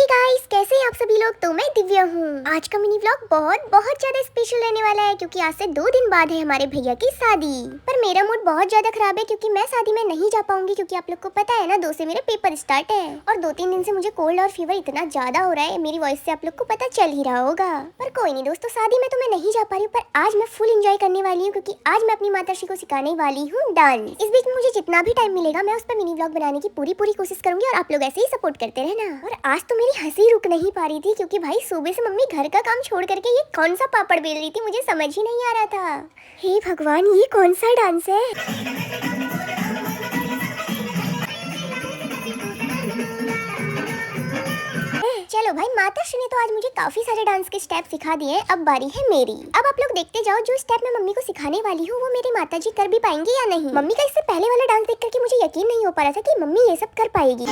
Guys, कैसे हैं आप सभी लोग। तो मैं दिव्या हूँ। आज का मिनी व्लॉग बहुत ज्यादा स्पेशल रहने वाला है क्योंकि आज से 2 दिन बाद है हमारे भैया की शादी। पर मेरा मूड बहुत ज्यादा खराब है क्योंकि मैं शादी में नहीं जा पाऊंगी क्योंकि आप लोग को पता है ना 2 से मेरे पेपर स्टार्ट है और 2-3 दिन से मुझे कोल्ड और फीवर इतना ज्यादा हो रहा है, मेरी वॉइस से आप लोग को पता चल ही रहा होगा। पर कोई नहीं दोस्तों, शादी में तो मैं नहीं जा पा रही हूँ, पर आज मैं फुल एंजॉय करने वाली हूँ क्योंकि आज मैं अपनी माताश्री को सिखाने वाली हूँ डांस। इस बीच में मुझे जितना भी टाइम मिलेगा मैं उस पर मिनी व्लॉग बनाने की पूरी कोशिश करूंगी और आप लोग ऐसे ही सपोर्ट करते रहना। और आज तो मेरी हंसी रुक नहीं पा रही थी क्योंकि भाई सुबह से मम्मी घर का काम छोड़ करके ये कौन सा पापड़ बेल रही थी, मुझे समझ ही नहीं आ रहा था। हे भगवान, ये कौन सा डांस है। चलो भाई, माताश्री ने तो आज मुझे काफी सारे डांस के स्टेप सिखा दिए, अब बारी है मेरी। अब आप लोग देखते जाओ, जो स्टेप मैं मम्मी को सिखाने वाली हूँ वो मेरी माताजी कर भी पाएंगी या नहीं। मम्मी का इससे पहले वाला डांस देख करके मुझे यकीन नहीं हो पा रहा था कि मम्मी ये सब कर पाएगी।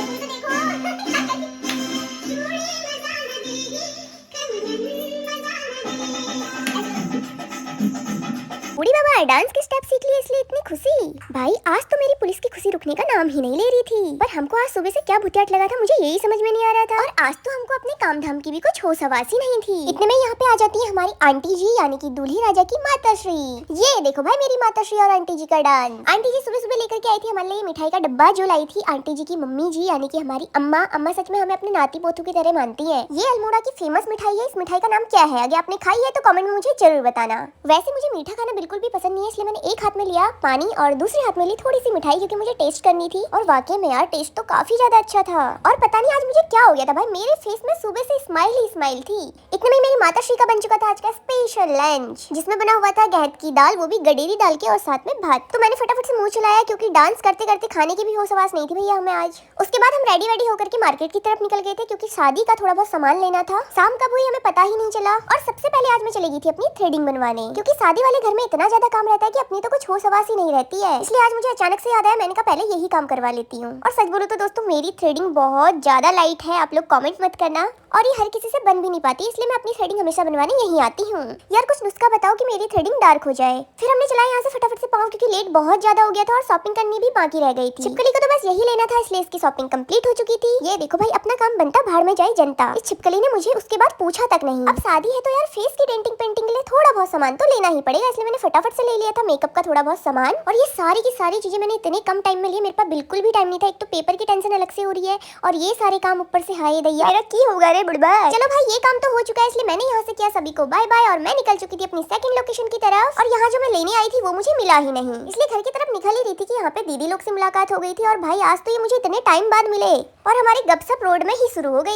बूढ़ी बाबा डांस के स्टेप सीख लिए इसलिए इतनी खुशी। भाई आज तो मेरी पुलिस की खुशी रुकने का नाम ही नहीं ले रही थी, पर हमको आज सुबह से क्या भुतियाट लगा था मुझे यही समझ में नहीं आ रहा था। और आज तो हमको अपने काम धाम की भी कुछ होश हवास ही नहीं थी। इतने में यहाँ पे आ जाती है हमारी आंटी जी यानी कि दूल्ही राजा की माताश्री। ये देखो भाई मेरी माताश्री और आंटी जी का डांस। आंटी जी सुबह सुबह लेकर के आई थी हमारे लिए मिठाई का डब्बा जो लाई थी आंटी जी की मम्मी जी यानी कि हमारी अम्मा। अम्मा सच में हमें अपने नाती पोतू की तरह मानती है। ये अल्मोड़ा की फेमस मिठाई है। इस मिठाई का नाम क्या है? अगर आपने खाई है तो कमेंट में मुझे जरूर बताना। वैसे मुझे मीठा खाना बिल्कुल भी पसंद नहीं है, इसलिए मैंने एक हाथ में लिया पानी और दूसरे हाथ में ली थोड़ी सी मिठाई क्योंकि मुझे टेस्ट करनी थी। और वाकई में यार टेस्ट तो काफी ज्यादा अच्छा था। और पता नहीं आज मुझे क्या हो गया था भाई, मेरे फेस में सुबह से स्माइल ही स्माइल थी। इतने में मेरी माताश्री का बन चुका था आज का स्पेशल लंच, जिसमें बना हुआ था गहत की दाल, वो भी गडेरी दाल के, और साथ में भात। तो मैंने फटाफट से मुंह चलाया क्योंकि डांस करते करते खाने की भी होश हवास नहीं थी भैया हमें आज। उसके बाद हम रेडी होकर के मार्केट की तरफ निकल गए थे क्योंकि शादी का थोड़ा बहुत सामान लेना था। शाम कब हुई हमें पता ही नहीं चला। और सबसे पहले आज मैं चली गई थी अपनी थ्रेडिंग बनवाने क्योंकि शादी वाले घर में इतना ज्यादा काम रहता है कि अपनी तो कुछ होश हवास ही नहीं रहती है। इसलिए आज मुझे अचानक से याद आया, मैंने कहा पहले यही काम करवा लेती हूँ। और सच बोलूं तो दोस्तों मेरी थ्रेडिंग बहुत ज्यादा लाइट है, आप लोग कमेंट मत करना। और ये हर किसी से बन भी नहीं पाती, इसलिए मैं अपनी थ्रेडिंग हमेशा बनवाने यहीं आती हूँ। यार कुछ नुस्खा बताओ कि मेरी थ्रेडिंग डार्क हो जाए। फिर हमने चला यहाँ से फटाफट से पाँव क्योंकि लेट बहुत ज्यादा हो गया था और शॉपिंग करनी भी बाकी रह गई थी। छिपकली को तो बस यही लेना था, इसलिए इसकी शॉपिंग कंप्लीट हो चुकी थी। ये देखो भाई, अपना काम बनता भाड़ में जाए जनता। इस छिपकली ने मुझे उसके बाद पूछा तक नहीं। अब शादी है तो यार फेस की डेंटिंग पेंटिंग के लिए थोड़ा बहुत सामान तो लेना ही पड़ेगा, इसलिए मैंने फटाफट से ले लिया था मेकअप का थोड़ा बहुत सामान। और ये सारी की सारी चीजें मैंने इतने कम टाइम में ली, मेरे पास बिल्कुल भी टाइम नहीं था। एक तो पेपर की टेंशन अलग से हो रही है और ये सारे काम ऊपर से हाय दैया मेरा की होगा रे बुढ़बा। चलो भाई ये काम तो हो चुका है, इसलिए मैंने यहाँ से किया सभी को बाय बाय और मैं निकल चुकी थी अपनी सेकंड लोकेशन की तरफ। और यहाँ जो मैं लेने आई थी वो मुझे मिला ही नहीं, इसलिए घर की तरफ निकल ही रही थी कि यहाँ पे दीदी लोग से मुलाकात हो गई थी। और भाई आज तो ये मुझे इतने टाइम बाद मिले और हमारी गपशप रोड में ही शुरू हो गई।